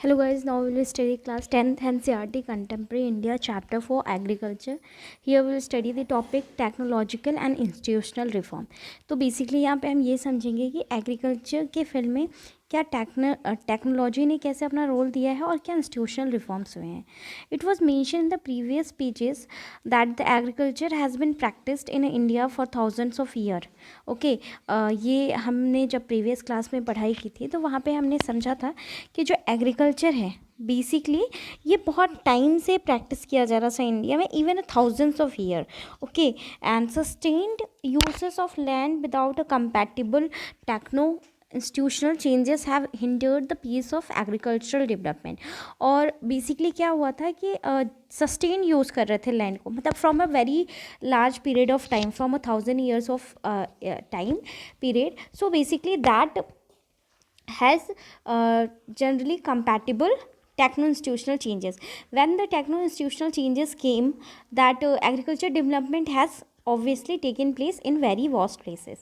Hello guys, now we will study class 10th NCERT Contemporary India chapter for agriculture. Here we will study the topic technological and institutional reform. तो basically यहाँ पे हम ये समझेंगे कि agriculture के field में क्या टेक्नोलॉजी ने कैसे अपना रोल दिया है और क्या इंस्टीट्यूशनल रिफॉर्म्स हुए हैं. It was mention in the previous pages that the agriculture has been practised in India for thousands of year. Okay, ये हमने जब प्रीवियस क्लास में पढ़ाई की थी तो वहाँ पे हमने समझा था कि जो एग्रीकल्चर है बेसिकली ये बहुत टाइम से प्रैक्टिस किया जा रहा था इंडिया में, even thousands of year. Okay, and sustained uses of land without a compatible techno institutional changes have hindered the pace of agricultural development. और बेसिकली क्या हुआ था कि सस्टेन यूज़ कर रहे थे लैंड को, मतलब from a very large period of time, from 1000 years of time period. So basically that has generally compatible techno-institutional changes. When the techno-institutional changes came, that agriculture development has obviously taken place in very vast places.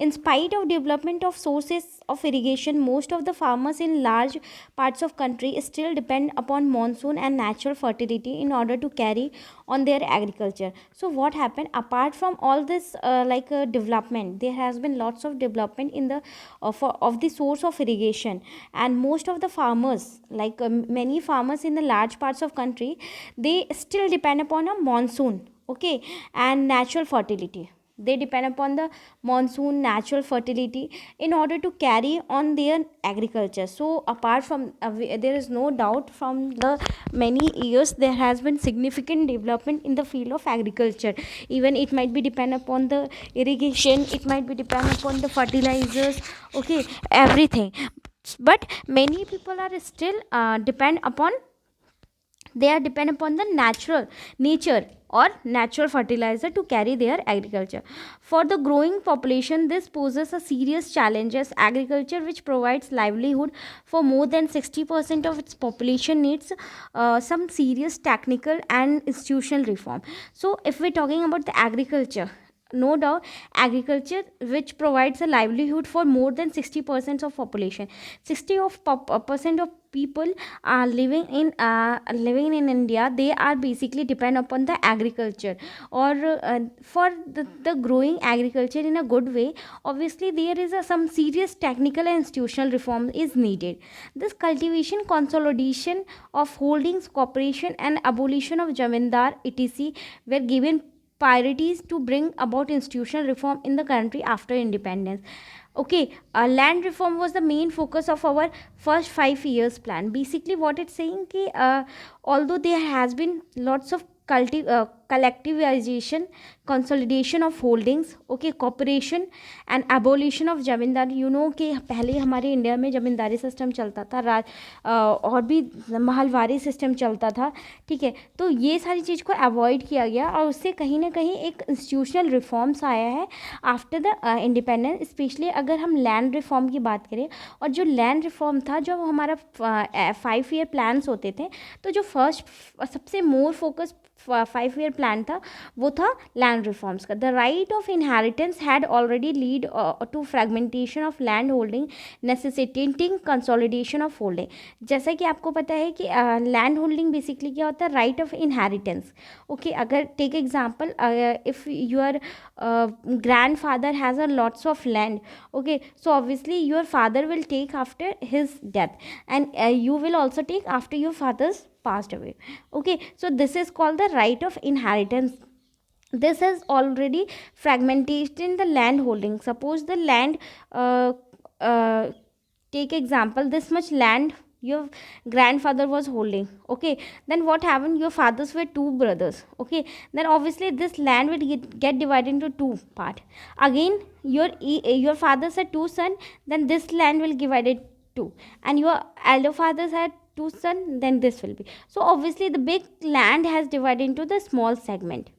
In spite of development of sources of irrigation, most of the farmers in large parts of country still depend upon monsoon and natural fertility in order to carry on their agriculture. So what happened apart from all this development, there has been lots of development in the of the source of irrigation, and most of the farmers, many farmers in the large parts of country, they still depend upon a monsoon, okay, and natural fertility. They depend upon the monsoon, natural fertility in order to carry on their agriculture. So apart from there is no doubt, from the many years there has been significant development in the field of agriculture. Even it might be depend upon the irrigation, it might be depend upon the fertilizers, okay, everything. But many people are still depend upon, they are depend upon the natural nature or natural fertilizer to carry their agriculture. For the growing population, this poses a serious challenge, as agriculture, which provides livelihood for more than 60% of its population, needs some serious technical and institutional reform. So if we're talking about the agriculture, no doubt agriculture which provides a livelihood for more than 60% of population, 60 of percent of people are living in India, they are basically depend upon the agriculture. Or for the growing agriculture in a good way, obviously there is some serious technical and institutional reform is needed. This cultivation, consolidation of holdings, cooperation and abolition of jamindar etc were given priorities to bring about institutional reform in the country after independence. Okay, land reform was the main focus of our first 5 years plan. Basically what it's saying ki, although there has been lots of collectivization, consolidation of holdings, okay, cooperation and abolition of zamindari. You know कि पहले हमारे India में जमींदारी system चलता था, और भी Mahalwari system चलता था, ठीक है. तो ये सारी चीज़ को अवॉइड किया गया और उससे कहीं ना कहीं एक इंस्टीट्यूशनल रिफॉर्म्स आया है आफ्टर द इंडिपेंडेंस. स्पेशली अगर हम लैंड रिफॉर्म की बात करें, और जो लैंड रिफॉर्म था, जो हमारा 5 year प्लान्स होते थे, तो जो फर्स्ट सबसे मोर फोकस 5 year प्लान था वो था लैंड रिफॉर्म्स का. The right of inheritance had already lead to fragmentation of land holding, necessitating consolidation of holding. जैसा कि आपको पता है कि लैंड होल्डिंग बेसिकली क्या होता है, राइट ऑफ इनहेरिटेंस. ओके, अगर take example, if your grandfather has a lots of land, okay, so obviously your father will take after his death, and you will also take after your father's passed away. Okay, so this is called the right of inheritance. This is already fragmentation in the land holding. Suppose the land, uh, take example, this much land your grandfather was holding, okay, then what happened, your fathers were two brothers, okay, then obviously this land will get divided into two part. Again your fathers had two son, then this land will divided two, and your elder fathers had two son, then this will be. So obviously the big land has divided into the small segment.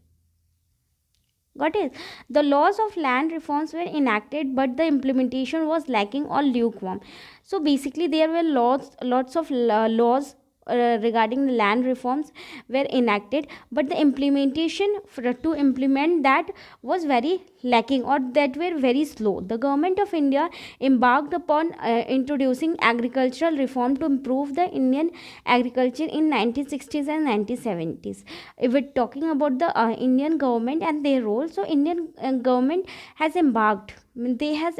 Got it? The laws of land reforms were enacted, but the implementation was lacking or lukewarm. So basically, there were lots of laws regarding the land reforms were enacted, but the implementation to implement that was very lacking, or that were very slow. The government of India embarked upon introducing agricultural reform to improve the Indian agriculture in 1960s and 1970s. If we're talking about the Indian government and their role, so Indian government has embarked, they has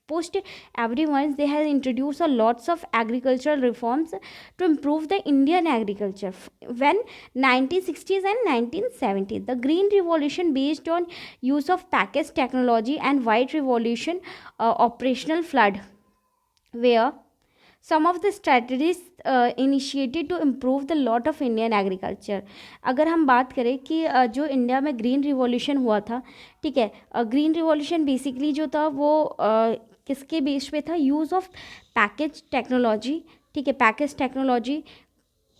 post everyone, they have introduced a lots of agricultural reforms to improve the Indian agriculture. When 1960s and 1970s, the green revolution based on use of package technology, and white revolution operational flood, where some of the strategies initiated to improve the lot of Indian agriculture. अगर हम बात करें कि जो India में green revolution हुआ था, ठीक है, ग्रीन रिवॉल्यूशन बेसिकली जो था वो किसके बेस पे था, यूज़ ऑफ पैकेज टेक्नोलॉजी, ठीक है, पैकेज टेक्नोलॉजी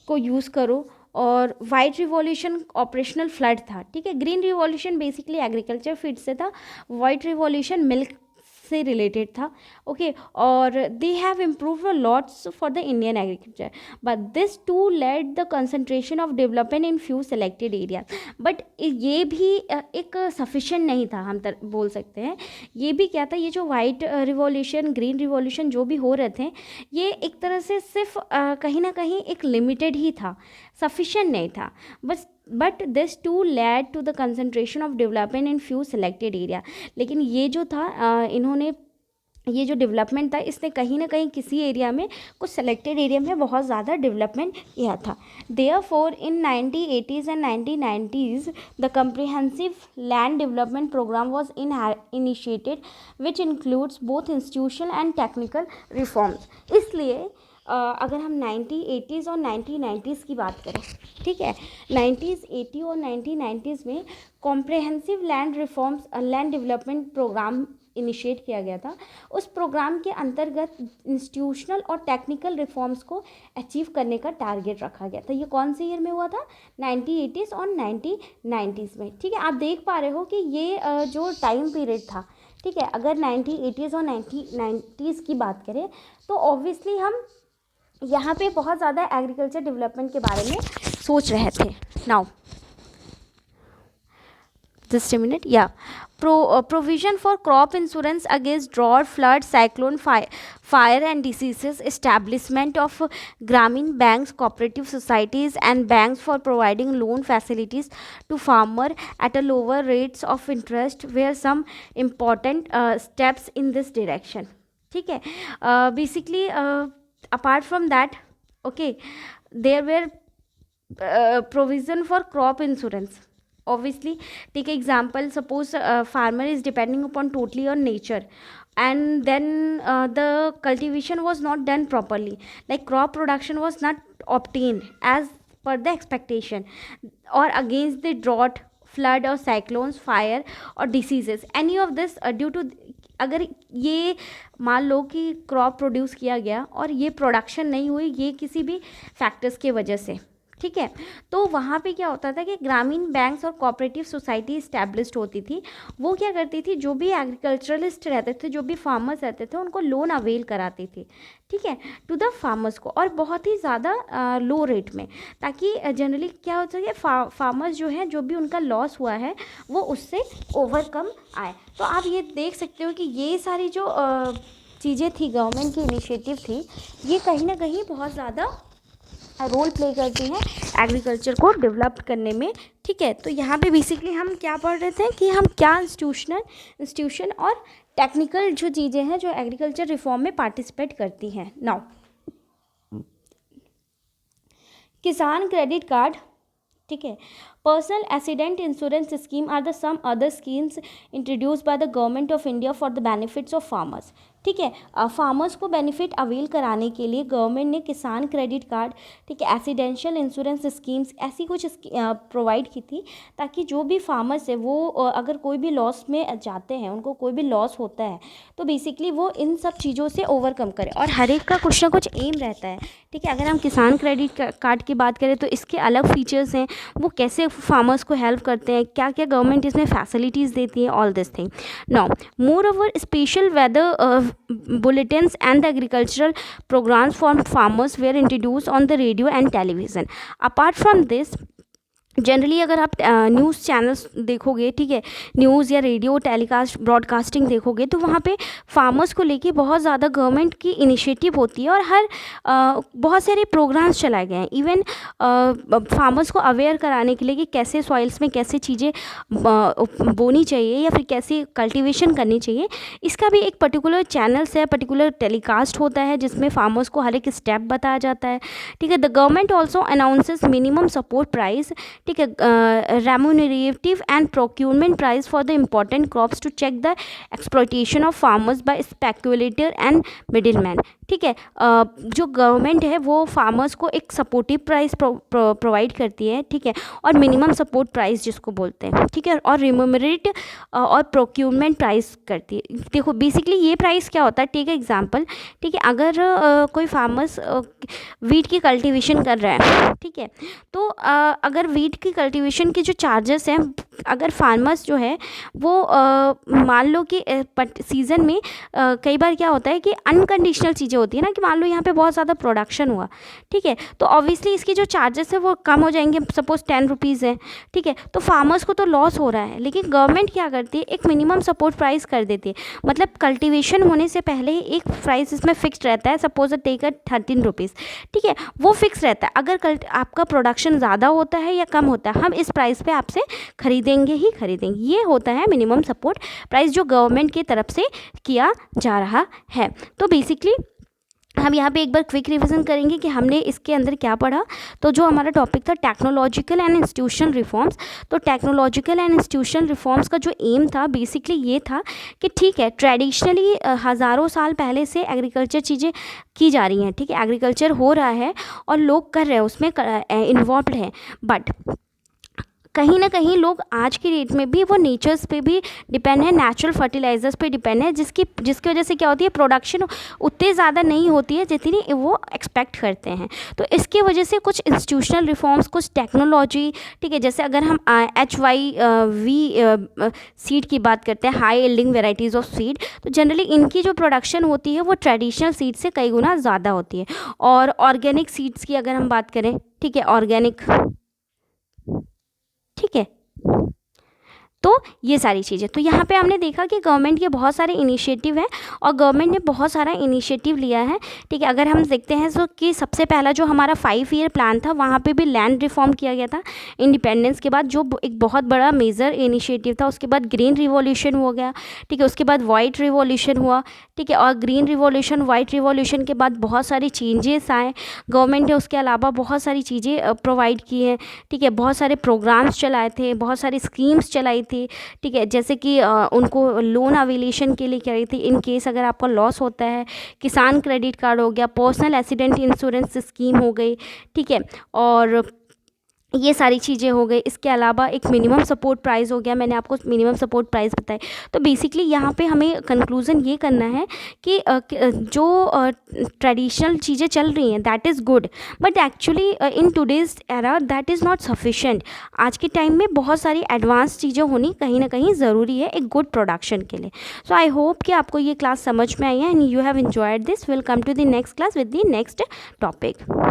को यूज़ करो, और वाइट रिवॉल्यूशन ऑपरेशनल फ्लड था, ठीक है। Green revolution basically agriculture field से था, वाइट रिवॉल्यूशन मिल्क से रिलेटेड था, ओके, और they have improved lots for the Indian agriculture, but this too led the concentration of development in few selected area. But ये भी एक sufficient नहीं था, हम बोल सकते हैं। ये भी क्या था, ये जो वाइट रिवॉल्यूशन, ग्रीन रिवॉल्यूशन जो भी हो रहे थे, ये एक तरह से सिर्फ कहीं ना कहीं एक लिमिटेड ही था, सफिशेंट नहीं था। But this too led to the concentration of development in few selected area. लेकिन ये जो था इन्होंने, ये जो डेवलपमेंट था, इसने कहीं ना कहीं किसी एरिया में, कुछ सेलेक्टेड एरिया में बहुत ज़्यादा डेवलपमेंट किया था। Therefore in 1980s and 1990s the comprehensive land development programme was initiated which includes both institutional and technical reforms. इसलिए अगर हम 1980s और 1990s की बात करें, ठीक है, 80 और 1990s में comprehensive land reforms, land development programme initiate किया गया था। उस प्रोग्राम के अंतर्गत इंस्टीट्यूशनल और टेक्निकल रिफॉर्म्स को अचीव करने का टारगेट रखा गया था। ये कौन से ईयर में हुआ था, 1980s और 1990s में, ठीक है। आप देख पा रहे हो कि ये जो टाइम पीरियड था, ठीक है, अगर 1980s और 1990s की बात करें तो ऑब्वियसली हम यहाँ पे बहुत ज़्यादा एग्रीकल्चर डेवलपमेंट के बारे में सोच रहे थे। Now just a minute, yeah, provision for crop insurance against drought, flood, cyclone, fire and diseases, establishment of Gramin banks, cooperative societies and banks for providing loan facilities to farmer at a lower rates of interest were some important steps in this direction, ठीक है। Basically apart from that, okay, there were provision for crop insurance, obviously take example, suppose farmer is depending upon totally on nature, and then the cultivation was not done properly, like crop production was not obtained as per the expectation, or against the drought, flood or cyclones, fire or diseases, any of this due to, अगर ये मान लो कि crop produce किया गया और ये production नहीं हुई, ये किसी भी फैक्टर्स के वजह से, ठीक है, तो वहाँ पे क्या होता था कि ग्रामीण बैंक्स और कोऑपरेटिव सोसाइटी इस्टेब्लिश्ड होती थी। वो क्या करती थी, जो भी एग्रीकल्चरलिस्ट रहते थे, जो भी फार्मर्स रहते थे, उनको लोन अवेल कराती थी, ठीक है, टू द फार्मर्स को, और बहुत ही ज़्यादा लो रेट में, ताकि जनरली क्या होता है कि फार्मर्स जो है, जो भी उनका लॉस हुआ है वो उससे ओवरकम आए। तो आप ये देख सकते हो कि ये सारी जो चीज़ें थी, गवर्नमेंट की इनिशिएटिव थी, ये कहीं ना कहीं बहुत ज़्यादा रोल प्ले करती हैं एग्रीकल्चर को डेवलप करने में, ठीक है। तो यहाँ पे बेसिकली हम क्या पढ़ रहे थे कि हम क्या इंस्टीट्यूशन और टेक्निकल जो चीज़ें हैं जो एग्रीकल्चर रिफॉर्म में पार्टिसिपेट करती हैं। नाउ किसान क्रेडिट कार्ड, ठीक है, personal accident insurance scheme are the some other schemes introduced by the government of India for the benefits of farmers, ठीक है। फार्मर्स को बेनिफिट अवेल कराने के लिए गवर्नमेंट ने किसान क्रेडिट कार्ड, ठीक है, एक्सीडेंशियल इंश्योरेंस स्कीम्स, ऐसी कुछ प्रोवाइड की थी, ताकि जो भी फार्मर्स है वो अगर कोई भी लॉस में जाते हैं, उनको कोई भी लॉस होता है, तो बेसिकली वो इन सब चीज़ों से ओवरकम करें, और हर एक का कुछ ना कुछ एम रहता है, ठीक है। अगर हम किसान क्रेडिट कार्ड की बात करें तो इसके अलग फीचर्स हैं, वो कैसे फार्मर्स को हेल्प करते हैं, क्या क्या गवर्नमेंट इसमें फैसिलिटीज़ देती है, all this thing. Now moreover special weather bulletins and the agricultural programs for farmers were introduced on the radio and television. Apart from this, generally अगर आप न्यूज़ चैनल्स देखोगे, ठीक है, न्यूज़ या radio telecast broadcasting देखोगे, तो वहाँ पे फार्मर्स को लेके बहुत ज़्यादा गवर्नमेंट की इनिशिएटिव होती है और हर बहुत सारे प्रोग्राम्स चलाए गए हैं. इवन फार्मर्स को अवेयर कराने के लिए कि कैसे सॉइल्स में कैसे चीज़ें बोनी चाहिए या फिर कैसे कल्टीवेशन करनी चाहिए, इसका भी एक पर्टिकुलर चैनल्स है, पर्टिकुलर टेलीकास्ट होता है जिसमें फार्मर्स को हर एक स्टेप बताया जाता है. ठीक है. The government also announces minimum support price, ठीक है, remunerative and procurement price for the important crops to check the exploitation of farmers by speculator and middleman. ठीक है. जो गवर्नमेंट है वो फार्मर्स को एक सपोर्टिव प्राइस प्रोवाइड करती है, ठीक है, और मिनिमम सपोर्ट प्राइस जिसको बोलते हैं, ठीक है, और रिम्यूनरेट और प्रोक्यूरमेंट प्राइस करती है. देखो बेसिकली ये प्राइस क्या होता है, टेक एग्जांपल, ठीक है, अगर कोई फार्मर्स वीट की कल्टीवेशन कर रहा है, ठीक है, तो अगर वीट की कल्टीवेशन के जो चार्जेस हैं, अगर फार्मर्स जो है वो मान लो कि सीज़न में कई बार क्या होता है कि अनकंडीशनल चीज़ें होती है ना, कि मान लो यहाँ पे बहुत ज़्यादा प्रोडक्शन हुआ, ठीक है, तो ऑब्वियसली इसके जो चार्जेस है वो कम हो जाएंगे, सपोज 10 रुपीज़ है, ठीक है, तो फार्मर्स को तो लॉस हो रहा है. लेकिन गवर्नमेंट क्या करती है, एक मिनिमम सपोर्ट प्राइस कर देती है, मतलब कल्टीवेशन होने से पहले ही एक प्राइस इसमें फिक्स रहता है, सपोज टेक 13 रुपीज़, ठीक है, वो फिक्स रहता है. अगर आपका प्रोडक्शन ज़्यादा होता है या कम होता है, हम इस प्राइस पे आपसे खरीदेंगे ही खरीदेंगे. ये होता है मिनिमम सपोर्ट प्राइस जो गवर्नमेंट की तरफ से किया जा रहा है. तो बेसिकली हम यहाँ पे एक बार क्विक रिवीजन करेंगे कि हमने इसके अंदर क्या पढ़ा. तो जो हमारा टॉपिक था टेक्नोलॉजिकल एंड इंस्टीट्यूशनल रिफॉर्म्स, तो टेक्नोलॉजिकल एंड इंस्टीट्यूशनल रिफॉर्म्स का जो एम था बेसिकली ये था कि ठीक है, ट्रेडिशनली हज़ारों साल पहले से एग्रीकल्चर चीज़ें की जा रही हैं, ठीक है, एग्रीकल्चर हो रहा है और लोग कर रहे हैं, उसमें इन्वॉल्व हैं, बट कहीं ना कहीं लोग आज की डेट में भी वो नेचर्स पे भी डिपेंड है, नेचुरल फर्टिलाइजर्स पे डिपेंड है, जिसकी वजह से क्या होती है, प्रोडक्शन उतनी ज़्यादा नहीं होती है जितनी वो एक्सपेक्ट करते हैं. तो इसकी वजह से कुछ इंस्टीट्यूशनल रिफॉर्म्स, कुछ टेक्नोलॉजी, ठीक है, जैसे अगर हम HYV सीड की बात करते हैं, high yielding varieties of seed, तो जनरली इनकी जो प्रोडक्शन होती है वो ट्रेडिशनल सीड से कई गुना ज़्यादा होती है. और ऑर्गेनिक सीड्स की अगर हम बात करें, ठीक है, ऑर्गेनिक, ठीक है, तो ये सारी चीज़ें. तो यहाँ पे हमने देखा कि गवर्नमेंट के बहुत सारे इनिशिएटिव हैं और गवर्नमेंट ने बहुत सारा इनिशिएटिव लिया है, ठीक है. अगर हम देखते हैं तो कि सबसे पहला जो हमारा 5 ईयर प्लान था, वहाँ पे भी लैंड रिफॉर्म किया गया था इंडिपेंडेंस के बाद, जो एक बहुत बड़ा मेजर इनिशिएटिव था. उसके बाद ग्रीन रिवॉल्यूशन हो गया, ठीक है, उसके बाद वाइट रिवॉल्यूशन हुआ, ठीक है, और ग्रीन रिवॉल्यूशन वाइट रिवॉल्यूशन के बाद बहुत सारे चेंजेस आए. गवर्नमेंट ने उसके अलावा बहुत सारी चीज़ें प्रोवाइड की हैं, ठीक है, बहुत सारे प्रोग्राम्स चलाए थे, बहुत सारी स्कीम्स चलाई थी, ठीक है, जैसे कि उनको लोन अवेलेशन के लिए कह रही थी, इन केस अगर आपका लॉस होता है, किसान क्रेडिट कार्ड हो गया, पर्सनल एक्सीडेंट इंश्योरेंस स्कीम हो गई, ठीक है, और ये सारी चीज़ें हो गई. इसके अलावा एक मिनिमम सपोर्ट प्राइस हो गया, मैंने आपको मिनिमम सपोर्ट प्राइस बताई. तो बेसिकली यहाँ पे हमें कंक्लूज़न ये करना है कि जो ट्रेडिशनल चीज़ें चल रही हैं that is good, but actually in today's era that is not sufficient. आज के टाइम में बहुत सारी एडवांस चीज़ें होनी कहीं ना कहीं ज़रूरी है एक गुड प्रोडक्शन के लिए. सो आई होप कि आपको ये क्लास समझ में आई है and you have enjoyed this. Will come to the next class with the next topic.